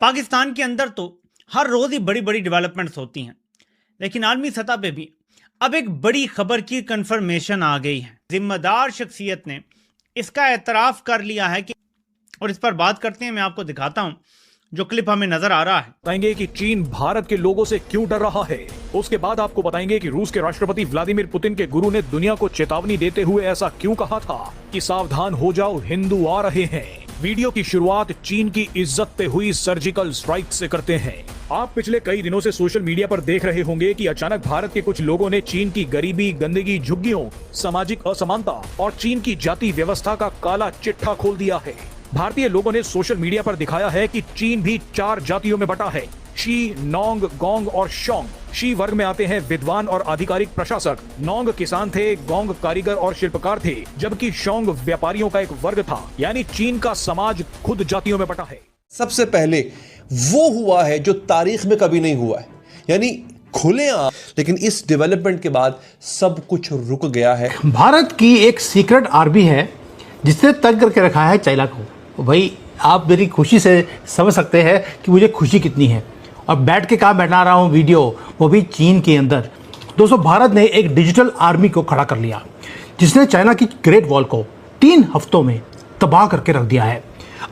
पाकिस्तान के अंदर तो हर रोज ही बड़ी बड़ी डेवलपमेंट्स होती हैं, लेकिन आलमी सतह पे भी अब एक बड़ी खबर की कंफर्मेशन आ गई है। जिम्मेदार शख्सियत ने इसका एतराफ़ कर लिया है कि, और इस पर बात करते हैं। मैं आपको दिखाता हूं जो क्लिप हमें नजर आ रहा है। बताएंगे कि चीन भारत के लोगों से क्यों डर रहा है। उसके बाद आपको बताएंगे कि रूस के राष्ट्रपति व्लादिमीर पुतिन के गुरु ने दुनिया को चेतावनी देते हुए ऐसा क्यों कहा था कि सावधान हो जाओ, हिंदू आ रहे हैं। वीडियो की शुरुआत चीन की इज्जत पे हुई सर्जिकल स्ट्राइक से करते हैं। आप पिछले कई दिनों से सोशल मीडिया पर देख रहे होंगे कि अचानक भारत के कुछ लोगों ने चीन की गरीबी, गंदगी, झुग्गियों, सामाजिक असमानता और चीन की जाति व्यवस्था का काला चिट्ठा खोल दिया है। भारतीय लोगों ने सोशल मीडिया पर दिखाया है कि चीन भी 4 जातियों में बटा है, शी, नोंग, गोंग और शोंग। शी वर्ग में आते हैं विद्वान और आधिकारिक प्रशासक, नोंग किसान थे, गोंग कारीगर और शिल्पकार थे, जबकि शोंग व्यापारियों का एक वर्ग था। यानी चीन का समाज खुद जातियों में बटा है। सबसे पहले वो हुआ है जो तारीख में कभी नहीं हुआ है, यानी खुलेआम। लेकिन इस डेवलपमेंट के बाद सब कुछ रुक गया है। भारत की एक सीक्रेट आर्मी है जिसने तंग करके रखा है चाइना को। भाई आप मेरी खुशी से समझ सकते हैं कि मुझे खुशी कितनी है। और बैठ के कहाँ बना रहा हूँ वीडियो, वो भी चीन के अंदर। दोस्तों, भारत ने एक डिजिटल आर्मी को खड़ा कर लिया जिसने चाइना की ग्रेट वॉल को 3 हफ्तों में तबाह करके रख दिया है।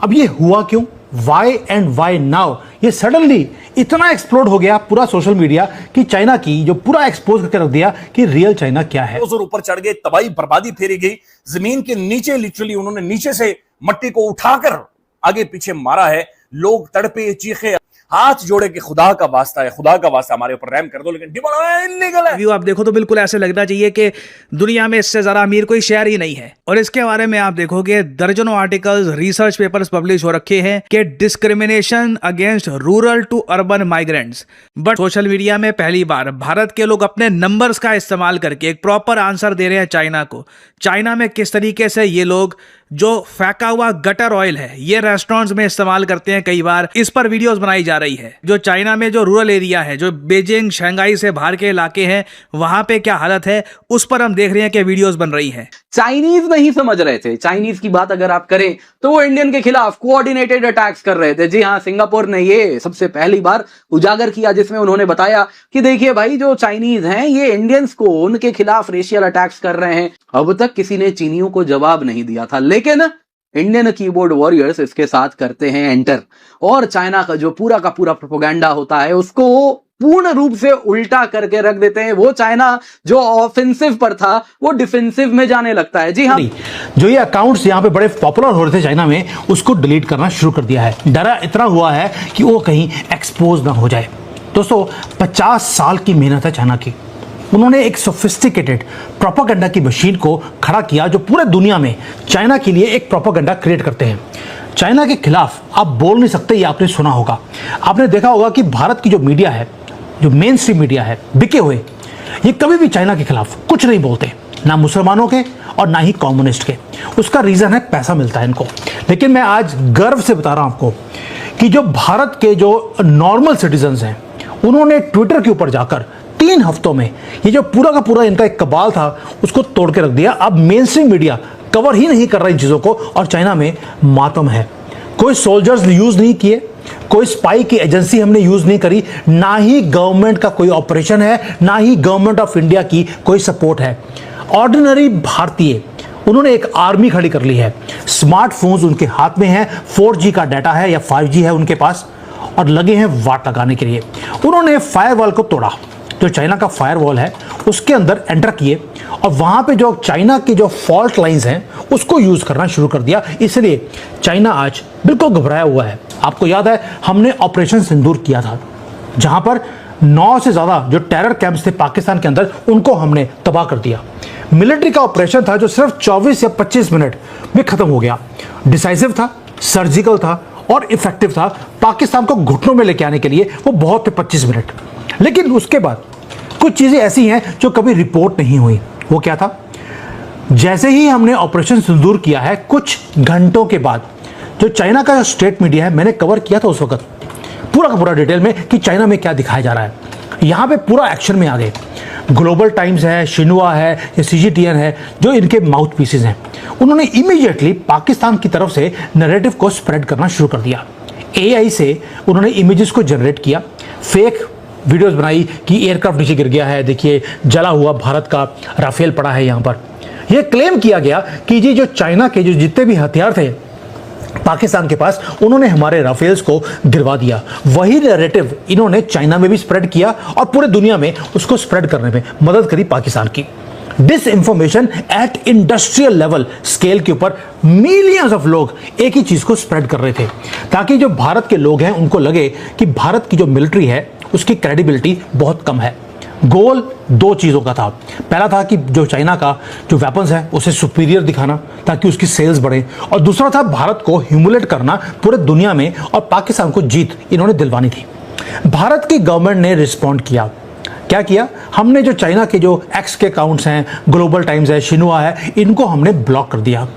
अब ये हुआ क्यों, वाई एंड वाई नाउ? ये सडनली इतना एक्सप्लोड हो गया पूरा सोशल मीडिया कि चाइना की जो पूरा एक्सपोज करके रख दिया कि रियल चाइना क्या है। ऊपर चढ़ गए, तबाही बर्बादी फेरी गई। जमीन के नीचे लिटरली उन्होंने नीचे से मट्टी को उठाकर आगे पीछे मारा है। लोग तड़पे, चीखे, हाथ जोड़े कि खुदा का वास्ता है, खुदा का वास्ता हमारे ऊपर रहम कर दो। लेकिन इल्लीगल है। व्यू आप देखो तो बिल्कुल ऐसे लगना चाहिए कि दुनिया में इससे ज्यादा अमीर कोई शहर ही नहीं है। और इसके बारे में आप देखोगे दर्जनों आर्टिकल्स, रिसर्च पेपर्स पब्लिश हो रखे हैं कि discrimination against rural to urban migrants. But social media में पहली बार भारत के लोग अपने नंबर्स का इस्तेमाल करके एक प्रॉपर आंसर दे रहे हैं चाइना को। चाइना में किस तरीके से ये लोग जो फेंका हुआ गटर ऑयल है ये रेस्टोरेंट्स में इस्तेमाल करते हैं कई बार, इस पर वीडियोस बनाई जा रही है। जो चाइना में जो रूरल एरिया है, जो बीजिंग, शंघाई से बाहर के इलाके हैं, वहां पे क्या हालत है उस पर हम देख रहे हैं कि वीडियोस बन रही हैं। चाइनीज नहीं समझ रहे थे। चाइनीज की बात अगर आप करें तो वो इंडियन के खिलाफ कोऑर्डिनेटेड अटैक्स कर रहे थे। जी हाँ, सिंगापुर ने ये सबसे पहली बार उजागर किया जिसमें उन्होंने बताया कि देखिए भाई, जो चाइनीज हैं ये इंडियंस को उनके खिलाफ रेशियल अटैक्स कर रहे हैं। अब तक किसी ने चीनियों को जवाब नहीं दिया था, लेकिन इंडियन कीबोर्ड वॉरियर्स इसके साथ करते हैं एंटर और चाइना का जो पूरा का पूरा प्रोपेगेंडा होता है उसको पूर्ण रूप से उल्टा करके रख देते हैं। वो चाइना जो ऑफेंसिव पर था वो डिफेंसिव में जाने लगता है। जी हाँ, जो ये अकाउंट्स यहाँ पे बड़े पॉपुलर हो रहे थे चाइना में, उसको डिलीट करना शुरू कर दिया है। डरा इतना हुआ है कि वो कहीं एक्सपोज ना हो जाए। दोस्तों, 50 साल की मेहनत है चाइना की। उन्होंने एक सोफिस्टिकेटेड प्रोपेगेंडा की मशीन को खड़ा किया जो पूरे दुनिया में चाइना के लिए एक प्रोपेगेंडा क्रिएट करते हैं। चाइना के खिलाफ आप बोल नहीं सकते, ये आपने सुना होगा। आपने देखा होगा कि भारत की जो मीडिया है, जो मेन स्ट्रीम मीडिया है, बिके हुए, ये कभी भी चाइना के खिलाफ कुछ नहीं बोलते, ना मुसलमानों के और ना ही कम्युनिस्ट के। उसका रीज़न है पैसा मिलता है इनको। लेकिन मैं आज गर्व से बता रहा हूं आपको कि जो भारत के जो नॉर्मल सिटीजन्स हैं उन्होंने ट्विटर के ऊपर जाकर 3 हफ्तों में ये जो पूरा का पूरा इनका एक कबाल था उसको तोड़ के रख दिया। अब मेन स्ट्रीम मीडिया कवर ही नहीं कर रहा इन चीज़ों को और चाइना में मातम है। कोई सोल्जर्स यूज़ नहीं किए, कोई स्पाई की एजेंसी हमने यूज नहीं करी, ना ही गवर्नमेंट का कोई ऑपरेशन है, ना ही गवर्नमेंट ऑफ इंडिया की कोई सपोर्ट है। ऑर्डिनरी भारतीय, उन्होंने एक आर्मी खड़ी कर ली है। स्मार्टफोन्स उनके हाथ में है, 4G का डाटा है या 5G है उनके पास और लगे हैं वाट लगाने के लिए। उन्होंने फायरवॉल को तोड़ा, जो चाइना का फायरवॉल है उसके अंदर एंटर किए और वहां पे जो चाइना की जो फॉल्ट लाइंस हैं उसको यूज करना शुरू कर दिया। इसलिए चाइना आज बिल्कुल घबराया हुआ है। आपको याद है हमने ऑपरेशन सिंदूर किया था, जहां पर 9 से ज्यादा जो टेरर कैंप्स थे पाकिस्तान के अंदर उनको हमने तबाह कर दिया। मिलिट्री का ऑपरेशन था जो सिर्फ 24 या 25 मिनट में खत्म हो गया। डिसाइसिव था, सर्जिकल था और इफेक्टिव था। पाकिस्तान को घुटनों में लेके आने के लिए वो बहुत थे 25 मिनट। लेकिन उसके बाद कुछ चीजें ऐसी हैं जो कभी रिपोर्ट नहीं हुई। वो क्या था? जैसे ही हमने ऑपरेशन सिंदूर किया है, कुछ घंटों के बाद जो चाइना का स्टेट मीडिया है, मैंने कवर किया था उस वक्त पूरा का पूरा डिटेल में कि चाइना में क्या दिखाया जा रहा है। यहाँ पे पूरा एक्शन में आ गए। ग्लोबल टाइम्स है, शिन्हुआ है, या CGTN है, जो इनके माउथ पीसेज हैं, उन्होंने इमीडिएटली पाकिस्तान की तरफ से नैरेटिव को स्प्रेड करना शुरू कर दिया। AI से उन्होंने इमेजेस को जनरेट किया, फेक वीडियोस बनाई कि एयरक्राफ्ट नीचे गिर गया है, देखिए जला हुआ भारत का राफेल पड़ा है यहाँ पर। यह क्लेम किया गया कि ये जो चाइना के जो जितने भी हथियार थे पाकिस्तान के पास, उन्होंने हमारे राफेल्स को गिरवा दिया। वही नैरेटिव इन्होंने चाइना में भी स्प्रेड किया और पूरे दुनिया में उसको स्प्रेड करने में मदद करी पाकिस्तान की। Disinformation at industrial level scale के ऊपर मिलियंस ऑफ लोग एक ही चीज को स्प्रेड कर रहे थे, ताकि जो भारत के लोग हैं उनको लगे कि भारत की जो मिलिट्री है उसकी क्रेडिबिलिटी बहुत कम है। गोल दो चीज़ों का था। पहला था कि जो चाइना का जो वेपन्स है उसे सुपीरियर दिखाना ताकि उसकी सेल्स बढ़े, और दूसरा था भारत को ह्यूमिलेट करना पूरे दुनिया में और पाकिस्तान को जीत इन्होंने दिलवानी थी। भारत की गवर्नमेंट ने रिस्पॉन्ड किया। क्या किया? हमने जो चाइना के जो एक्स के अकाउंट्स हैं, ग्लोबल टाइम्स है, शिन्हुआ है, इनको हमने ब्लॉक कर दिया।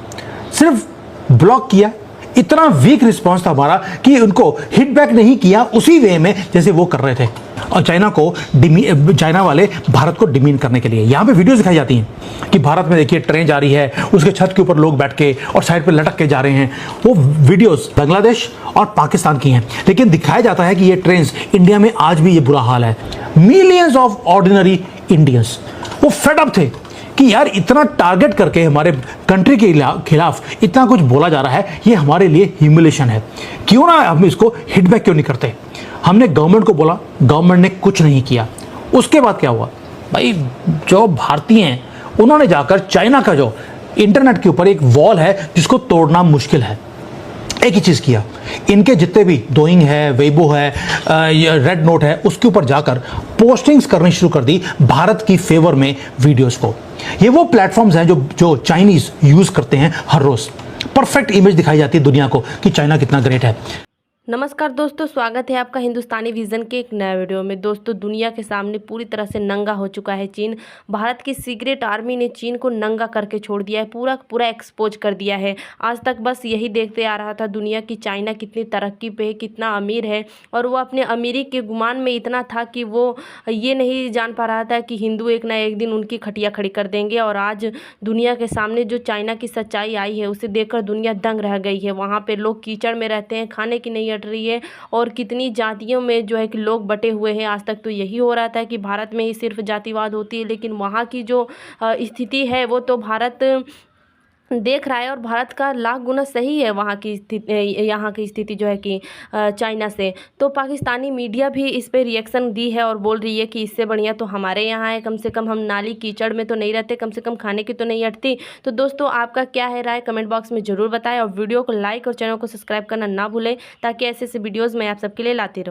सिर्फ ब्लॉक किया, इतना वीक रिस्पॉन्स था हमारा कि उनको हिट बैक नहीं किया उसी वे में जैसे वो कर रहे थे, और चाइना वाले भारत को डिमीन करने के लिए यहाँ पे वीडियोस दिखाई जाती हैं कि भारत में देखिए ट्रेन जा रही है, उसके छत के ऊपर लोग बैठ के और साइड पे लटक के जा रहे हैं। वो वीडियोस बांग्लादेश और पाकिस्तान की हैं, लेकिन दिखाया जाता है कि ये ट्रेन इंडिया में आज भी ये बुरा हाल है। मिलियंस ऑफ ऑर्डिनरी इंडियंस वो फेड अप थे कि यार इतना टारगेट करके हमारे कंट्री के खिलाफ इतना कुछ बोला जा रहा है, ये हमारे लिए ह्यूमिलेशन है, क्यों ना हम इसको हिट बैक क्यों नहीं करते। हमने गवर्नमेंट को बोला, गवर्नमेंट ने कुछ नहीं किया। उसके बाद क्या हुआ भाई, जो भारतीय हैं उन्होंने जाकर चाइना का जो इंटरनेट के ऊपर एक वॉल है जिसको तोड़ना मुश्किल है, एक ही चीज़ किया, इनके जितने भी डोइंग है, वेबो है, रेड नोट है, उसके ऊपर जाकर पोस्टिंग्स करनी शुरू कर दी भारत की फेवर में वीडियोस को। ये वो प्लेटफॉर्म्स हैं जो चाइनीज यूज़ करते हैं हर रोज़। परफेक्ट इमेज दिखाई जाती है दुनिया को कि चाइना कितना ग्रेट है। नमस्कार दोस्तों, स्वागत है आपका हिंदुस्तानी विजन के एक नए वीडियो में। दोस्तों, दुनिया के सामने पूरी तरह से नंगा हो चुका है चीन। भारत की सीक्रेट आर्मी ने चीन को नंगा करके छोड़ दिया है, पूरा एक्सपोज कर दिया है। आज तक बस यही देखते आ रहा था दुनिया की चाइना कितनी तरक्की पे है, कितना अमीर है, और वो अपने अमीरी के गुमान में इतना था कि वो ये नहीं जान पा रहा था कि हिंदू एक ना एक दिन उनकी खटिया खड़ी कर देंगे। और आज दुनिया के सामने जो चाइना की सच्चाई आई है उसे देखकर दुनिया दंग रह गई है। वहाँ पर लोग कीचड़ में रहते हैं, खाने की नहीं रही है, और कितनी जातियों में जो है कि लोग बटे हुए हैं। आज तक तो यही हो रहा था कि भारत में ही सिर्फ जातिवाद होती है, लेकिन वहाँ की जो स्थिति है वो तो भारत देख रहा है, और भारत का लाख गुना सही है वहाँ की स्थिति, यहाँ की स्थिति जो है कि चाइना से। तो पाकिस्तानी मीडिया भी इस पे रिएक्शन दी है और बोल रही है कि इससे बढ़िया तो हमारे यहाँ है, कम से कम हम नाली कीचड़ में तो नहीं रहते, कम से कम खाने की तो नहीं हटती। तो दोस्तों, आपका क्या है राय, कमेंट बॉक्स में ज़रूर बताएं, और वीडियो को लाइक और चैनल को सब्सक्राइब करना ना भूलें, ताकि ऐसे वीडियोज़ मैं आप सबके लिए लाती रहूँ।